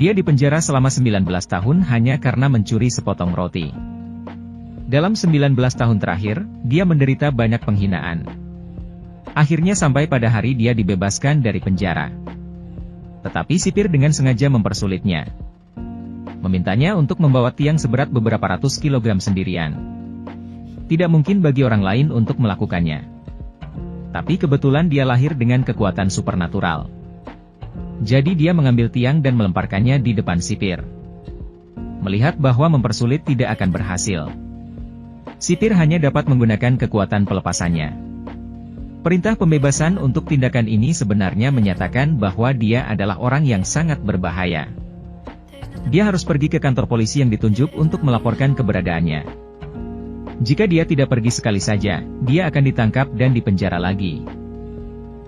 Dia dipenjara selama 19 tahun hanya karena mencuri sepotong roti. Dalam 19 tahun terakhir, dia menderita banyak penghinaan. Akhirnya sampai pada hari dia dibebaskan dari penjara. Tetapi sipir dengan sengaja mempersulitnya. Memintanya untuk membawa tiang seberat beberapa ratus kilogram sendirian. Tidak mungkin bagi orang lain untuk melakukannya. Tapi kebetulan dia lahir dengan kekuatan supernatural. Jadi dia mengambil tiang dan melemparkannya di depan sipir. Melihat bahwa mempersulit tidak akan berhasil, sipir hanya dapat menggunakan kekuatan pelepasannya. Perintah pembebasan untuk tindakan ini sebenarnya menyatakan bahwa dia adalah orang yang sangat berbahaya. Dia harus pergi ke kantor polisi yang ditunjuk untuk melaporkan keberadaannya. Jika dia tidak pergi sekali saja, dia akan ditangkap dan dipenjara lagi.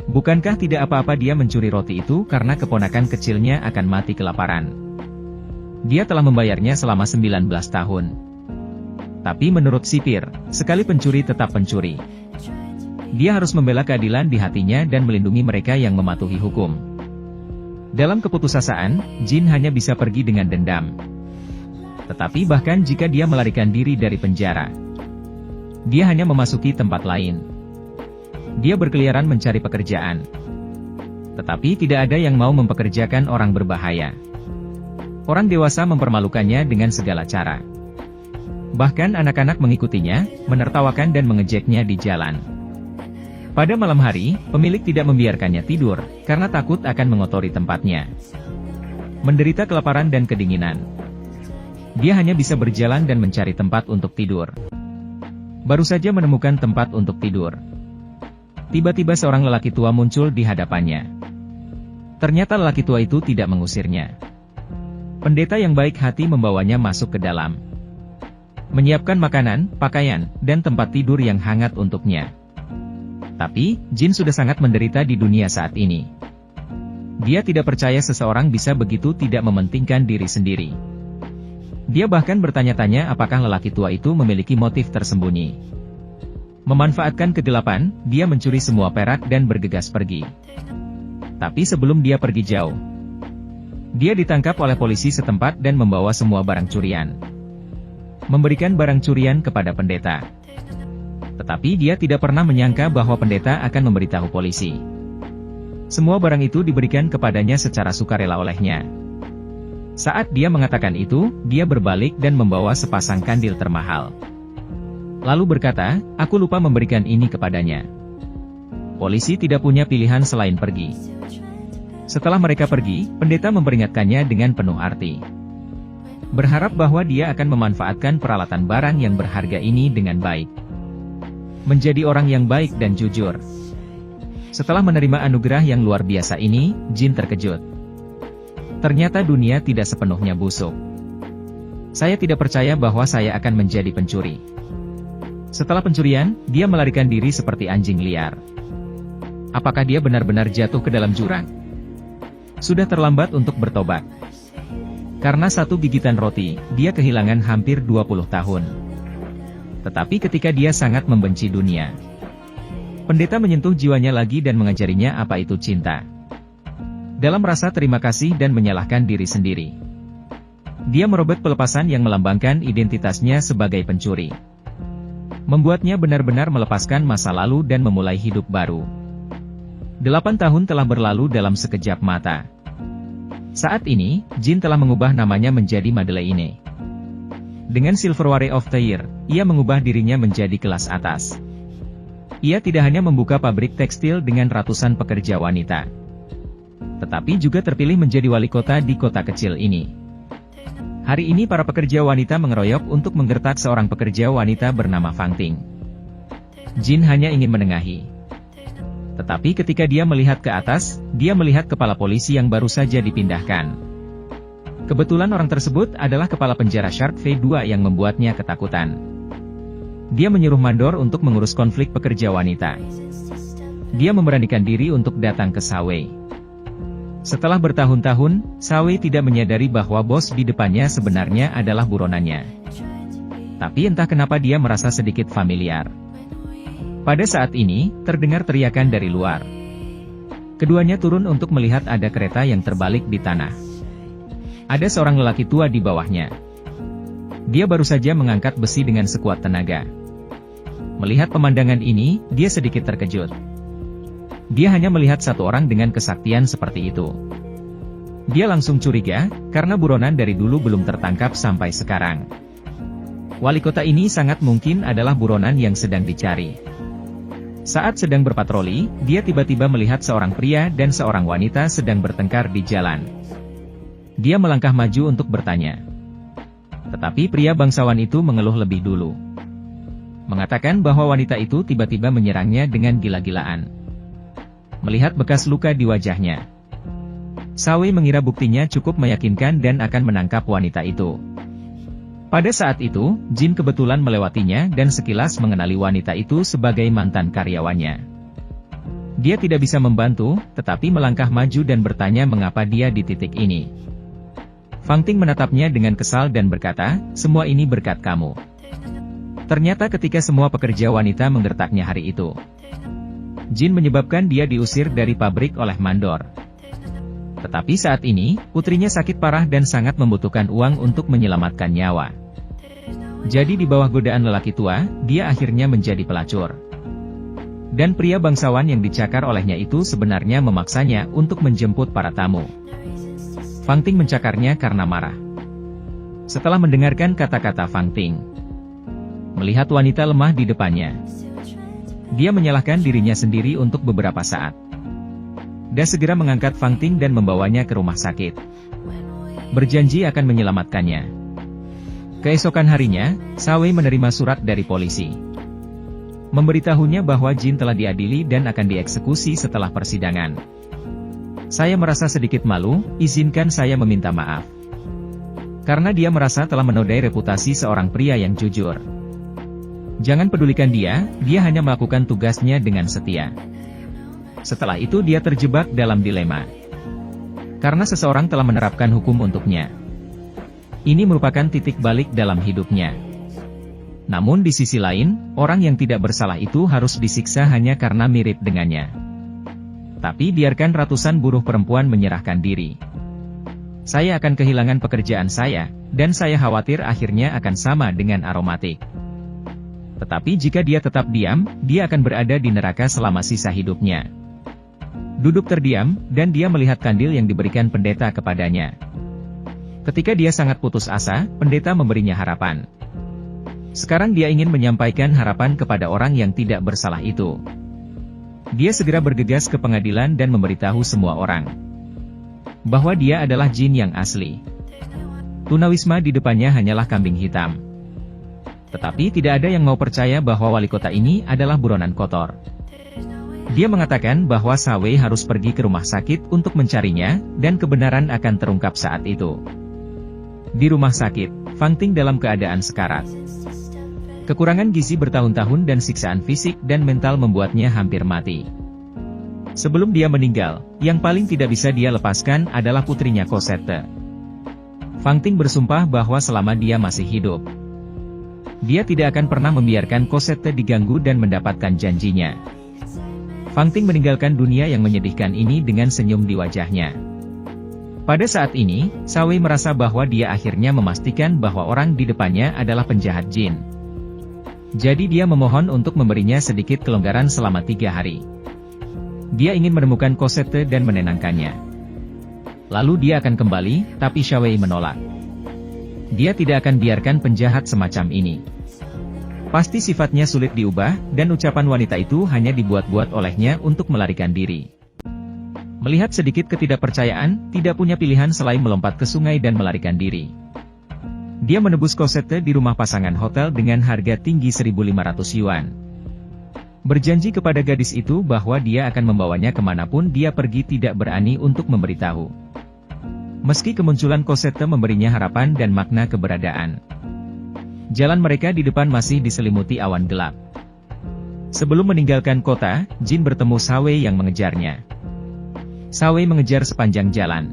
Bukankah tidak apa-apa dia mencuri roti itu karena keponakan kecilnya akan mati kelaparan? Dia telah membayarnya selama 19 tahun. Tapi menurut sipir, sekali pencuri tetap pencuri. Dia harus membela keadilan di hatinya dan melindungi mereka yang mematuhi hukum. Dalam keputusasaan, Jin hanya bisa pergi dengan dendam. Tetapi bahkan jika dia melarikan diri dari penjara, dia hanya memasuki tempat lain. Dia berkeliaran mencari pekerjaan. Tetapi tidak ada yang mau mempekerjakan orang berbahaya. Orang dewasa mempermalukannya dengan segala cara. Bahkan anak-anak mengikutinya, menertawakan dan mengejeknya di jalan. Pada malam hari, pemilik tidak membiarkannya tidur, karena takut akan mengotori tempatnya. Menderita kelaparan dan kedinginan. Dia hanya bisa berjalan dan mencari tempat untuk tidur. Baru saja menemukan tempat untuk tidur, tiba-tiba seorang lelaki tua muncul di hadapannya. Ternyata lelaki tua itu tidak mengusirnya. Pendeta yang baik hati membawanya masuk ke dalam, menyiapkan makanan, pakaian, dan tempat tidur yang hangat untuknya. Tapi, Jin sudah sangat menderita di dunia saat ini. Dia tidak percaya seseorang bisa begitu tidak mementingkan diri sendiri. Dia bahkan bertanya-tanya apakah lelaki tua itu memiliki motif tersembunyi. Memanfaatkan kegelapan, dia mencuri semua perak dan bergegas pergi. Tapi sebelum dia pergi jauh, dia ditangkap oleh polisi setempat dan membawa semua barang curian. Memberikan barang curian kepada pendeta. Tetapi dia tidak pernah menyangka bahwa pendeta akan memberitahu polisi. Semua barang itu diberikan kepadanya secara sukarela olehnya. Saat dia mengatakan itu, dia berbalik dan membawa sepasang kandil termahal. Lalu berkata, "Aku lupa memberikan ini kepadanya." Polisi tidak punya pilihan selain pergi. Setelah mereka pergi, pendeta memperingatkannya dengan penuh arti. Berharap bahwa dia akan memanfaatkan peralatan barang yang berharga ini dengan baik. Menjadi orang yang baik dan jujur. Setelah menerima anugerah yang luar biasa ini, Jin terkejut. Ternyata dunia tidak sepenuhnya busuk. Saya tidak percaya bahwa saya akan menjadi pencuri. Setelah pencurian, dia melarikan diri seperti anjing liar. Apakah dia benar-benar jatuh ke dalam jurang? Sudah terlambat untuk bertobat. Karena satu gigitan roti, dia kehilangan hampir 20 tahun. Tetapi ketika dia sangat membenci dunia, pendeta menyentuh jiwanya lagi dan mengajarinya apa itu cinta. Dalam rasa terima kasih dan menyalahkan diri sendiri, dia merobek pelepasan yang melambangkan identitasnya sebagai pencuri. Membuatnya benar-benar melepaskan masa lalu dan memulai hidup baru. 8 tahun telah berlalu dalam sekejap mata. Saat ini, Jin telah mengubah namanya menjadi Madeleine. Dengan Silverware of the Year, ia mengubah dirinya menjadi kelas atas. Ia tidak hanya membuka pabrik tekstil dengan ratusan pekerja wanita, tetapi juga terpilih menjadi wali kota di kota kecil ini. Hari ini para pekerja wanita mengeroyok untuk menggertak seorang pekerja wanita bernama Fang Ting. Jin hanya ingin menengahi. Tetapi ketika dia melihat ke atas, dia melihat kepala polisi yang baru saja dipindahkan. Kebetulan orang tersebut adalah kepala penjara Shark V2 yang membuatnya ketakutan. Dia menyuruh mandor untuk mengurus konflik pekerja wanita. Dia memberanikan diri untuk datang ke Sawe. Setelah bertahun-tahun, Sawe tidak menyadari bahwa bos di depannya sebenarnya adalah buronannya. Tapi entah kenapa dia merasa sedikit familiar. Pada saat ini, terdengar teriakan dari luar. Keduanya turun untuk melihat ada kereta yang terbalik di tanah. Ada seorang lelaki tua di bawahnya. Dia baru saja mengangkat besi dengan sekuat tenaga. Melihat pemandangan ini, dia sedikit terkejut. Dia hanya melihat satu orang dengan kesaktian seperti itu. Dia langsung curiga, karena buronan dari dulu belum tertangkap sampai sekarang. Wali kota ini sangat mungkin adalah buronan yang sedang dicari. Saat sedang berpatroli, dia tiba-tiba melihat seorang pria dan seorang wanita sedang bertengkar di jalan. Dia melangkah maju untuk bertanya. Tetapi pria bangsawan itu mengeluh lebih dulu. Mengatakan bahwa wanita itu tiba-tiba menyerangnya dengan gila-gilaan. Melihat bekas luka di wajahnya, Sawe mengira buktinya cukup meyakinkan dan akan menangkap wanita itu. Pada saat itu, Jin kebetulan melewatinya dan sekilas mengenali wanita itu sebagai mantan karyawannya. Dia tidak bisa membantu, tetapi melangkah maju dan bertanya mengapa dia di titik ini. Fang Ting menatapnya dengan kesal dan berkata, "Semua ini berkat kamu." Ternyata ketika semua pekerja wanita menggertaknya hari itu, Jin menyebabkan dia diusir dari pabrik oleh mandor. Tetapi saat ini, putrinya sakit parah dan sangat membutuhkan uang untuk menyelamatkan nyawa. Jadi di bawah godaan lelaki tua, dia akhirnya menjadi pelacur. Dan pria bangsawan yang dicakar olehnya itu sebenarnya memaksanya untuk menjemput para tamu. Fang Ting mencakarnya karena marah. Setelah mendengarkan kata-kata Fang Ting, melihat wanita lemah di depannya, dia menyalahkan dirinya sendiri untuk beberapa saat. Dia segera mengangkat Fang Ting dan membawanya ke rumah sakit. Berjanji akan menyelamatkannya. Keesokan harinya, Sawe menerima surat dari polisi. Memberitahunya bahwa Jin telah diadili dan akan dieksekusi setelah persidangan. Saya merasa sedikit malu, izinkan saya meminta maaf. Karena dia merasa telah menodai reputasi seorang pria yang jujur. Jangan pedulikan dia hanya melakukan tugasnya dengan setia. Setelah itu dia terjebak dalam dilema. Karena seseorang telah menerapkan hukum untuknya. Ini merupakan titik balik dalam hidupnya. Namun di sisi lain, orang yang tidak bersalah itu harus disiksa hanya karena mirip dengannya. Tapi biarkan ratusan buruh perempuan menyerahkan diri. Saya akan kehilangan pekerjaan saya, dan saya khawatir akhirnya akan sama dengan Aromatik. Tetapi jika dia tetap diam, dia akan berada di neraka selama sisa hidupnya. Duduk terdiam, dan dia melihat kandil yang diberikan pendeta kepadanya. Ketika dia sangat putus asa, pendeta memberinya harapan. Sekarang dia ingin menyampaikan harapan kepada orang yang tidak bersalah itu. Dia segera bergegas ke pengadilan dan memberitahu semua orang bahwa dia adalah jin yang asli. Tunawisma di depannya hanyalah kambing hitam. Tetapi tidak ada yang mau percaya bahwa wali kota ini adalah buronan kotor. Dia mengatakan bahwa Sawe harus pergi ke rumah sakit untuk mencarinya, dan kebenaran akan terungkap saat itu. Di rumah sakit, Fang Ting dalam keadaan sekarat. Kekurangan gizi bertahun-tahun dan siksaan fisik dan mental membuatnya hampir mati. Sebelum dia meninggal, yang paling tidak bisa dia lepaskan adalah putrinya Cosette. Fang Ting bersumpah bahwa selama dia masih hidup, dia tidak akan pernah membiarkan Cosette diganggu dan mendapatkan janjinya. Fang Ting meninggalkan dunia yang menyedihkan ini dengan senyum di wajahnya. Pada saat ini, Sawe merasa bahwa dia akhirnya memastikan bahwa orang di depannya adalah penjahat jin. Jadi dia memohon untuk memberinya sedikit kelonggaran selama 3 hari. Dia ingin menemukan Cosette dan menenangkannya. Lalu dia akan kembali, tapi Sawe menolak. Dia tidak akan biarkan penjahat semacam ini. Pasti sifatnya sulit diubah, dan ucapan wanita itu hanya dibuat-buat olehnya untuk melarikan diri. Melihat sedikit ketidakpercayaan, tidak punya pilihan selain melompat ke sungai dan melarikan diri. Dia menebus Cosette di rumah pasangan hotel dengan harga tinggi 1.500 yuan. Berjanji kepada gadis itu bahwa dia akan membawanya kemanapun dia pergi, tidak berani untuk memberitahu. Meski kemunculan Cosette memberinya harapan dan makna keberadaan. Jalan mereka di depan masih diselimuti awan gelap. Sebelum meninggalkan kota, Jin bertemu Sawe yang mengejarnya. Sawe mengejar sepanjang jalan.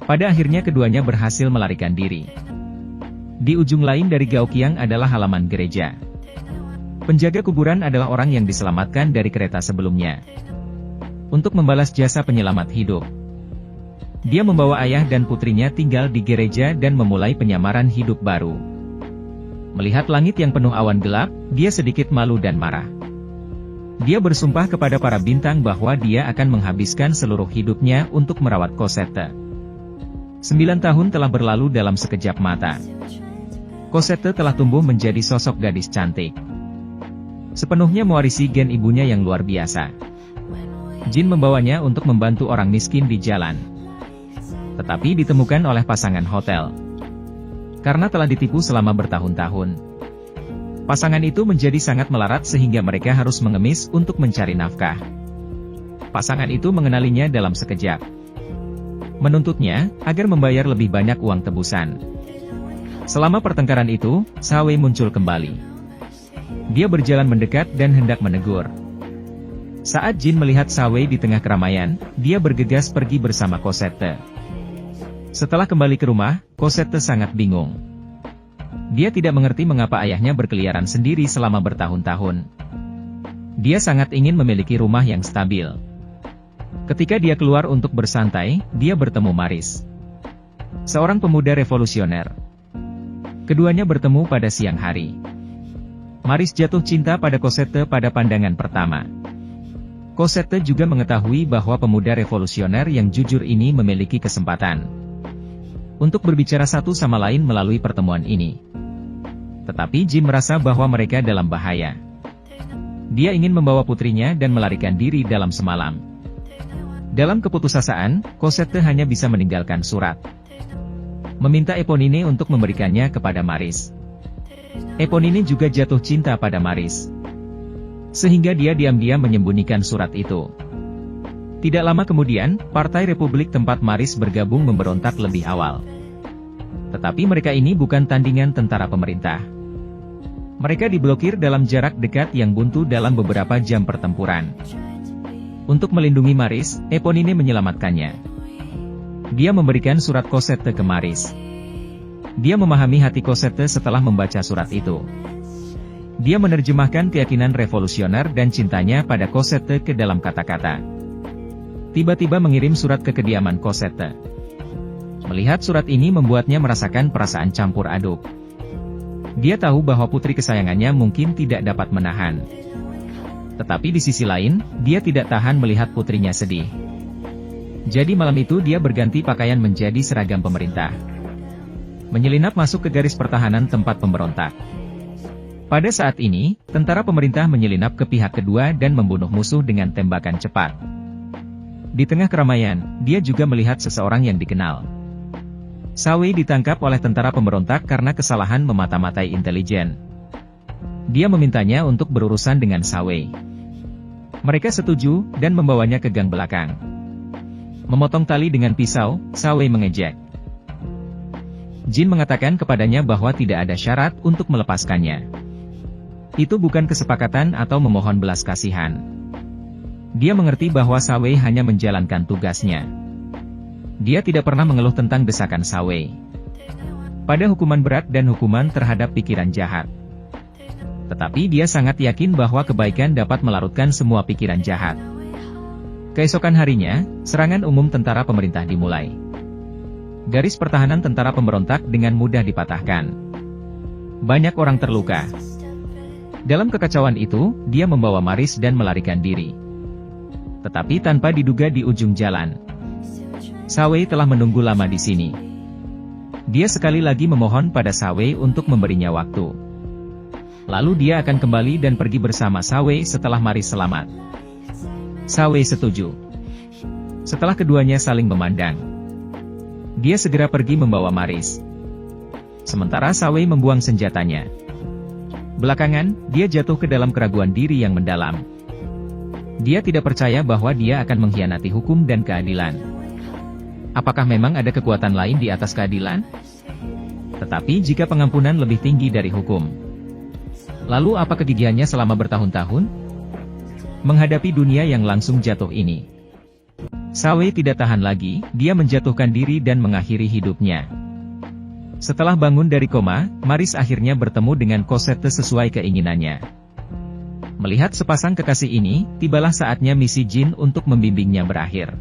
Pada akhirnya keduanya berhasil melarikan diri. Di ujung lain dari Gaoqiang adalah halaman gereja. Penjaga kuburan adalah orang yang diselamatkan dari kereta sebelumnya. Untuk membalas jasa penyelamat hidup, Dia membawa ayah dan putrinya tinggal di gereja dan memulai penyamaran hidup baru. Melihat langit yang penuh awan gelap, dia sedikit malu dan marah. Dia bersumpah kepada para bintang bahwa dia akan menghabiskan seluruh hidupnya untuk merawat Cosette. 9 tahun telah berlalu dalam sekejap mata. Cosette telah tumbuh menjadi sosok gadis cantik. Sepenuhnya mewarisi gen ibunya yang luar biasa. Jin membawanya untuk membantu orang miskin di jalan. Tetapi ditemukan oleh pasangan hotel. Karena telah ditipu selama bertahun-tahun. Pasangan itu menjadi sangat melarat sehingga mereka harus mengemis untuk mencari nafkah. Pasangan itu mengenalinya dalam sekejap. Menuntutnya, agar membayar lebih banyak uang tebusan. Selama pertengkaran itu, Sawe muncul kembali. Dia berjalan mendekat dan hendak menegur. Saat Jin melihat Sawe di tengah keramaian, dia bergegas pergi bersama Cosette. Setelah kembali ke rumah, Cosette sangat bingung. Dia tidak mengerti mengapa ayahnya berkeliaran sendiri selama bertahun-tahun. Dia sangat ingin memiliki rumah yang stabil. Ketika dia keluar untuk bersantai, dia bertemu Maris, seorang pemuda revolusioner. Keduanya bertemu pada siang hari. Maris jatuh cinta pada Cosette pada pandangan pertama. Cosette juga mengetahui bahwa pemuda revolusioner yang jujur ini memiliki kesempatan untuk berbicara satu sama lain melalui pertemuan ini. Tetapi Jin merasa bahwa mereka dalam bahaya. Dia ingin membawa putrinya dan melarikan diri dalam semalam. Dalam keputusasaan, Cosette hanya bisa meninggalkan surat. Meminta Eponine untuk memberikannya kepada Maris. Eponine juga jatuh cinta pada Maris. Sehingga dia diam-diam menyembunyikan surat itu. Tidak lama kemudian, Partai Republik tempat Maris bergabung memberontak lebih awal. Tetapi mereka ini bukan tandingan tentara pemerintah. Mereka diblokir dalam jarak dekat yang buntu dalam beberapa jam pertempuran. Untuk melindungi Maris, Eponine menyelamatkannya. Dia memberikan surat Cosette ke Maris. Dia memahami hati Cosette setelah membaca surat itu. Dia menerjemahkan keyakinan revolusioner dan cintanya pada Cosette ke dalam kata-kata. Tiba-tiba mengirim surat ke kediaman Cosette. Melihat surat ini membuatnya merasakan perasaan campur aduk. Dia tahu bahwa putri kesayangannya mungkin tidak dapat menahan. Tetapi di sisi lain, dia tidak tahan melihat putrinya sedih. Jadi malam itu dia berganti pakaian menjadi seragam pemerintah. Menyelinap masuk ke garis pertahanan tempat pemberontak. Pada saat ini, tentara pemerintah menyelinap ke pihak kedua dan membunuh musuh dengan tembakan cepat. Di tengah keramaian, dia juga melihat seseorang yang dikenal. Sawe ditangkap oleh tentara pemberontak karena kesalahan memata-matai intelijen. Dia memintanya untuk berurusan dengan Sawe. Mereka setuju, dan membawanya ke gang belakang. Memotong tali dengan pisau, Sawe mengejek. Jin mengatakan kepadanya bahwa tidak ada syarat untuk melepaskannya. Itu bukan kesepakatan atau memohon belas kasihan. Dia mengerti bahwa Sawe hanya menjalankan tugasnya. Dia tidak pernah mengeluh tentang desakan Sawe pada hukuman berat dan hukuman terhadap pikiran jahat. Tetapi dia sangat yakin bahwa kebaikan dapat melarutkan semua pikiran jahat. Keesokan harinya, serangan umum tentara pemerintah dimulai. Garis pertahanan tentara pemberontak dengan mudah dipatahkan. Banyak orang terluka. Dalam kekacauan itu, dia membawa Maris dan melarikan diri. Tetapi tanpa diduga di ujung jalan, Sawe telah menunggu lama di sini. Dia sekali lagi memohon pada Sawe untuk memberinya waktu. Lalu dia akan kembali dan pergi bersama Sawe setelah Maris selamat. Sawe setuju. Setelah keduanya saling memandang, dia segera pergi membawa Maris. Sementara Sawe membuang senjatanya. Belakangan, dia jatuh ke dalam keraguan diri yang mendalam. Dia tidak percaya bahwa dia akan mengkhianati hukum dan keadilan. Apakah memang ada kekuatan lain di atas keadilan? Tetapi jika pengampunan lebih tinggi dari hukum, lalu apa kegigihannya selama bertahun-tahun? Menghadapi dunia yang langsung jatuh ini, Sawe tidak tahan lagi, dia menjatuhkan diri dan mengakhiri hidupnya. Setelah bangun dari koma, Maris akhirnya bertemu dengan Cosette sesuai keinginannya. Melihat sepasang kekasih ini, tibalah saatnya misi Jin untuk membimbingnya berakhir.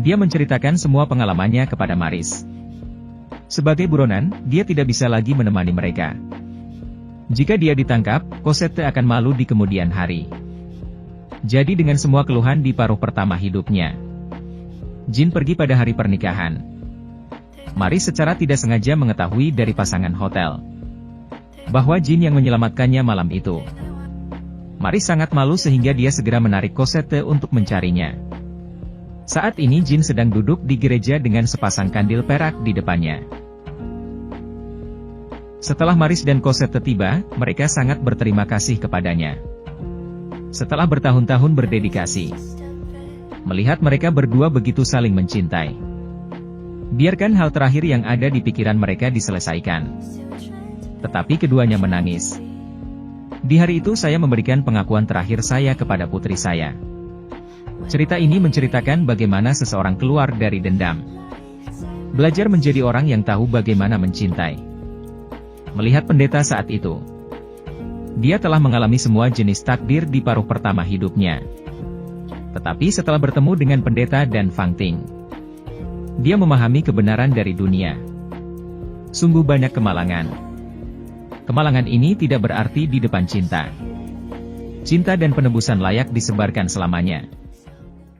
Dia menceritakan semua pengalamannya kepada Maris. Sebagai buronan, dia tidak bisa lagi menemani mereka. Jika dia ditangkap, Cosette akan malu di kemudian hari. Jadi dengan semua keluhan di paruh pertama hidupnya, Jean pergi pada hari pernikahan. Maris secara tidak sengaja mengetahui dari pasangan hotel bahwa Jean yang menyelamatkannya malam itu. Maris sangat malu sehingga dia segera menarik Cosette untuk mencarinya. Saat ini Jean sedang duduk di gereja dengan sepasang kandil perak di depannya. Setelah Maris dan Cosette tiba, mereka sangat berterima kasih kepadanya. Setelah bertahun-tahun berdedikasi, melihat mereka berdua begitu saling mencintai, biarkan hal terakhir yang ada di pikiran mereka diselesaikan. Tetapi keduanya menangis. Di hari itu saya memberikan pengakuan terakhir saya kepada putri saya. Cerita ini menceritakan bagaimana seseorang keluar dari dendam, belajar menjadi orang yang tahu bagaimana mencintai. Melihat pendeta saat itu, dia telah mengalami semua jenis takdir di paruh pertama hidupnya. Tetapi setelah bertemu dengan pendeta dan Fang Ting, dia memahami kebenaran dari dunia. Sungguh banyak kemalangan. Kemalangan ini tidak berarti di depan cinta. Cinta dan penebusan layak disebarkan selamanya.